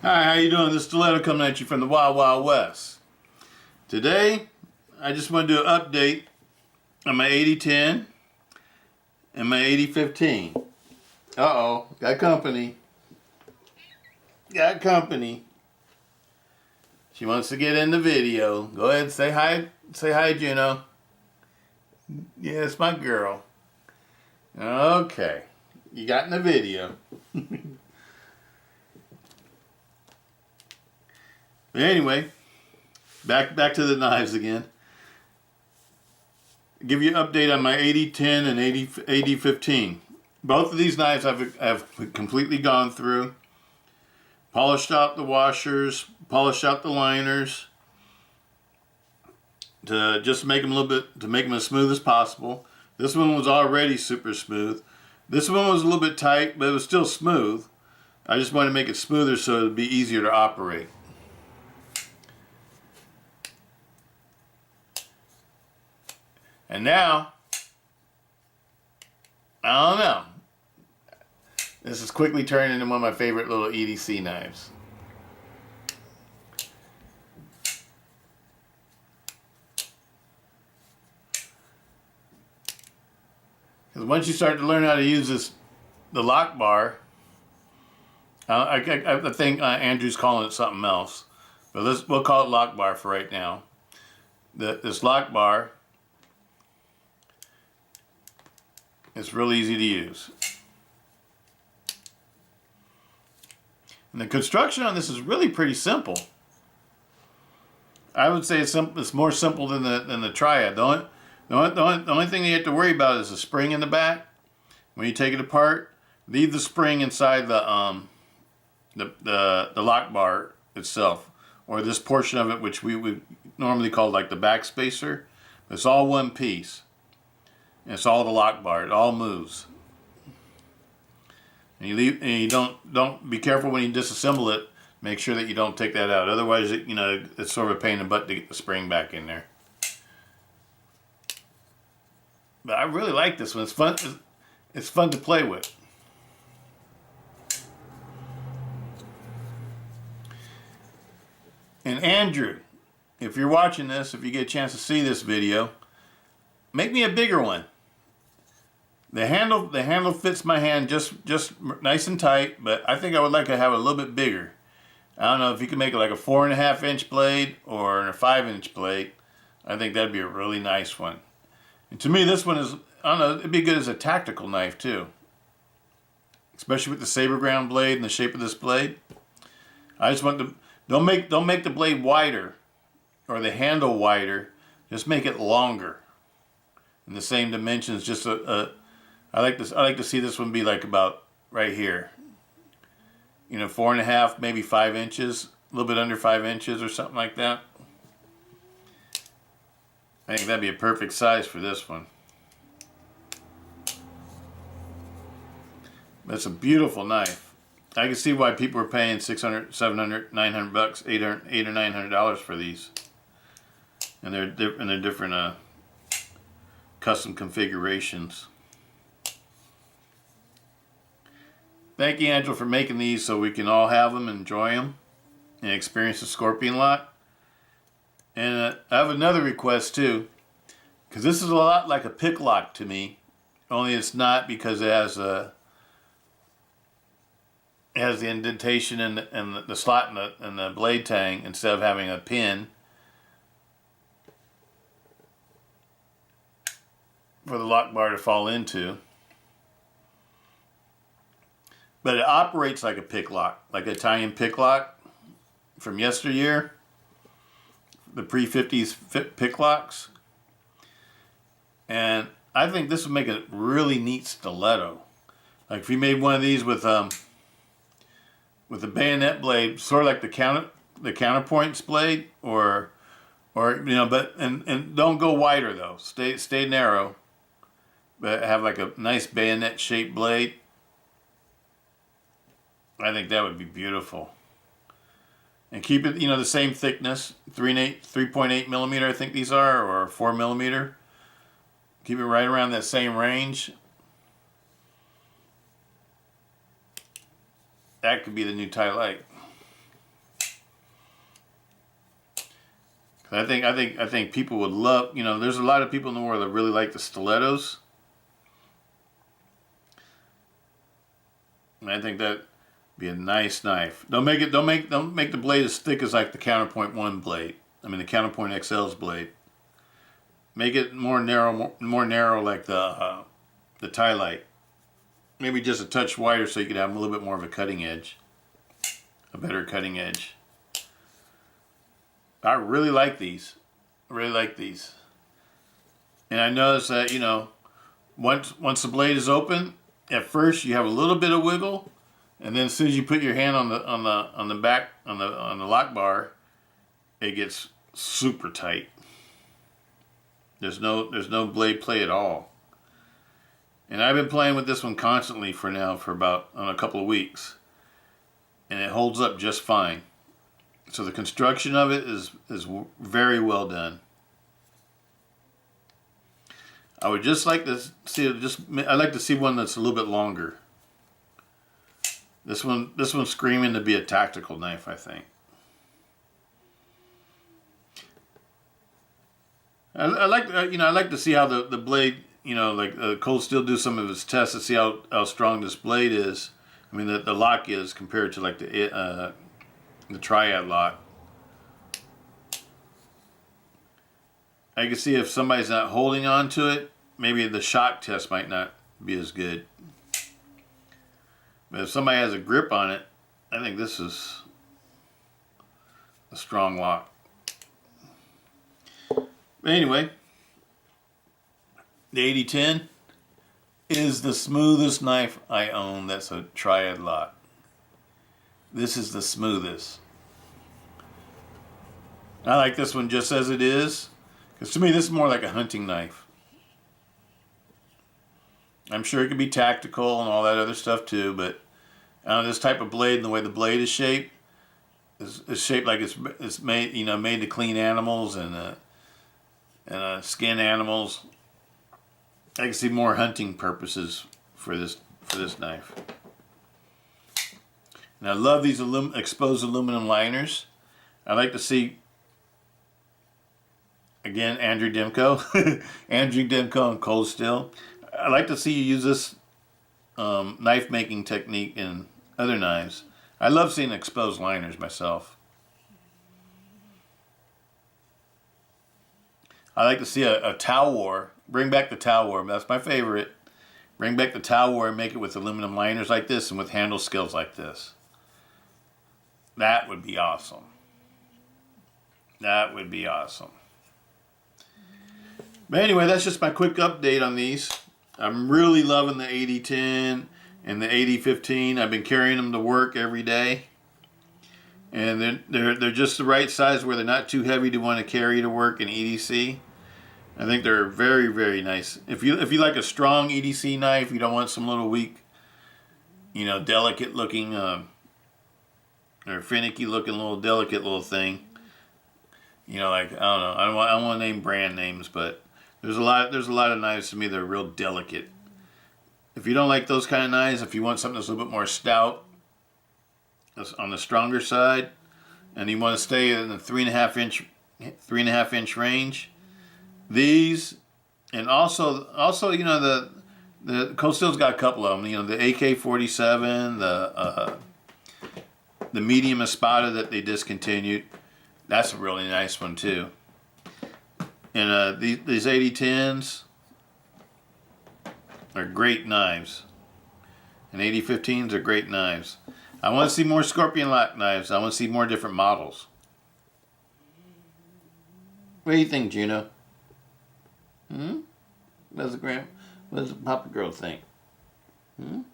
Hi, how you doing? This is Stiletto coming at you from the Wild Wild West. Today, I just want to do an update on my AD-10 and my AD-15. Uh-oh, got company. Got company. She wants to get in the video. Go ahead, say hi. Say hi, Juno. Yeah, it's my girl. Okay, you got in the video. But anyway, back to the knives again. Give you an update on my AD-10 and AD-15. Both of these knives I've completely gone through. Polished out the washers, polished out the liners to just make them a little bit, to make them as smooth as possible. This one was already super smooth. This one was a little bit tight, but it was still smooth. I just wanted to make it smoother so it would be easier to operate. And now, I don't know. This is quickly turning into one of my favorite little EDC knives. Because once you start to learn how to use the lock bar, I think Andrew's calling it something else, but we'll call it lock bar for right now. This lock bar is real easy to use. And the construction on this is really pretty simple. I would say it's more simple than the Triad. The only thing you have to worry about is the spring in the back. When you take it apart, leave the spring inside the lock bar itself, or this portion of it, which we would normally call like the back spacer. It's all one piece. And it's all the lock bar. It all moves. And you don't be careful when you disassemble it. Make sure that you don't take that out. Otherwise, it's sort of a pain in the butt to get the spring back in there. But I really like this one. It's fun. It's fun to play with. And Andrew, if you're watching this, if you get a chance to see this video, make me a bigger one. The handle fits my hand just nice and tight, but I think I would like to have it a little bit bigger. I don't know if you can make it like a 4.5 inch blade or a 5 inch blade. I think that'd be a really nice one. And to me, this one is, I don't know, it'd be good as a tactical knife too. Especially with the saber ground blade and the shape of this blade. I just want to, don't make the blade wider or the handle wider. Just make it longer. In the same dimensions, just I like to see this one be like about right here. 4.5, maybe 5 inches, a little bit under 5 inches or something like that. I think that'd be a perfect size for this one. That's a beautiful knife. I can see why people are paying $600, $700, $900, $800 or $900 for these. And they're different custom configurations. Thank you, Angela, for making these so we can all have them and enjoy them and experience the Scorpion lock. And I have another request too, because this is a lot like a pick lock to me, only it's not, because it has the indentation and the slot in the blade tang instead of having a pin for the lock bar to fall into. But it operates like a pick lock, like an Italian pick lock from yesteryear, the pre-50s pick locks. And I think this would make a really neat stiletto. Like if you made one of these with a bayonet blade, sort of like the counterpoints blade, or but don't go wider though. Stay narrow, but have like a nice bayonet shaped blade. I think that would be beautiful. And keep it, the same thickness, 3.8 millimeter, I think these are, or 4 millimeter. Keep it right around that same range. That could be the new tie light. I think people would love, you know, there's a lot of people in the world that really like the stilettos. And I think that'd be a nice knife. Don't make the blade as thick as like the Counterpoint 1 blade. I mean the Counterpoint XL's blade. Make it more narrow like the Tylite. Maybe just a touch wider so you could have a little bit more of a cutting edge. A better cutting edge. I really like these. I really like these. And I noticed that, you know, once the blade is open, at first you have a little bit of wiggle, and then as soon as you put your hand on the back on the lock bar, it gets super tight. There's no blade play at all. And I've been playing with this one constantly for about a couple of weeks, and it holds up just fine. So the construction of it is very well done. I would just like to see I'd like to see one that's a little bit longer. This one's screaming to be a tactical knife, I think. I like to see how the blade, you know, like Cold Steel do some of its tests to see how strong this blade is. I mean the lock is compared to like the Triad lock. I can see if somebody's not holding on to it, maybe the shock test might not be as good. But if somebody has a grip on it, I think this is a strong lock. But anyway, the AD-10 is the smoothest knife I own that's a Triad lock. This is the smoothest. I like this one just as it is, because to me this is more like a hunting knife. I'm sure it could be tactical and all that other stuff too, but this type of blade and the way the blade is shaped is shaped like it's made, you know, made to clean animals and skin animals. I can see more hunting purposes for this knife. And I love these exposed aluminum liners. I like to see, again, Andrew Demko, Andrew Demko and Cold Steel. I like to see you use this knife making technique in other knives. I love seeing exposed liners myself. I like to see a Tau War. Bring back the Tau War. That's my favorite. Bring back the Tau War and make it with aluminum liners like this and with handle skills like this. That would be awesome. That would be awesome. But anyway, that's just my quick update on these. I'm really loving the AD-10 and the AD-15. I've been carrying them to work every day. And they're just the right size where they're not too heavy to want to carry to work in EDC. I think they're very, very nice. If you like a strong EDC knife, you don't want some little weak, you know, delicate looking or finicky looking little delicate little thing. You know, like I don't know. I don't want to name brand names, but there's a lot of knives to me that are real delicate. If you don't like those kind of knives, if you want something that's a little bit more stout, that's on the stronger side, and you want to stay in the 3.5 inch range, these, and also you know the Cold Steel's got a couple of them. You know, the AK-47, the medium Espada that they discontinued. That's a really nice one too. And these AD-10s are great knives. And AD-15s are great knives. I want to see more Scorpion lock knives. I want to see more different models. What do you think, Juno? What does the Papa Girl think? You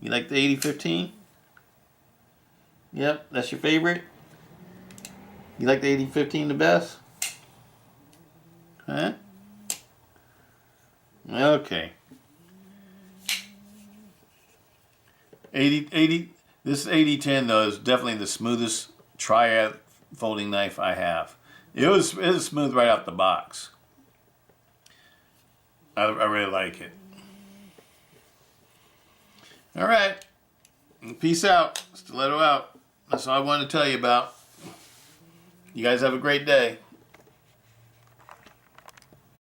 like the AD-15? Yep, that's your favorite? You like the AD-15 the best? Huh? Okay. This AD-10 though is definitely the smoothest Triad folding knife I have. It was smooth right out the box. I really like it. All right. Peace out. Stiletto out. That's all I wanted to tell you about. You guys have a great day.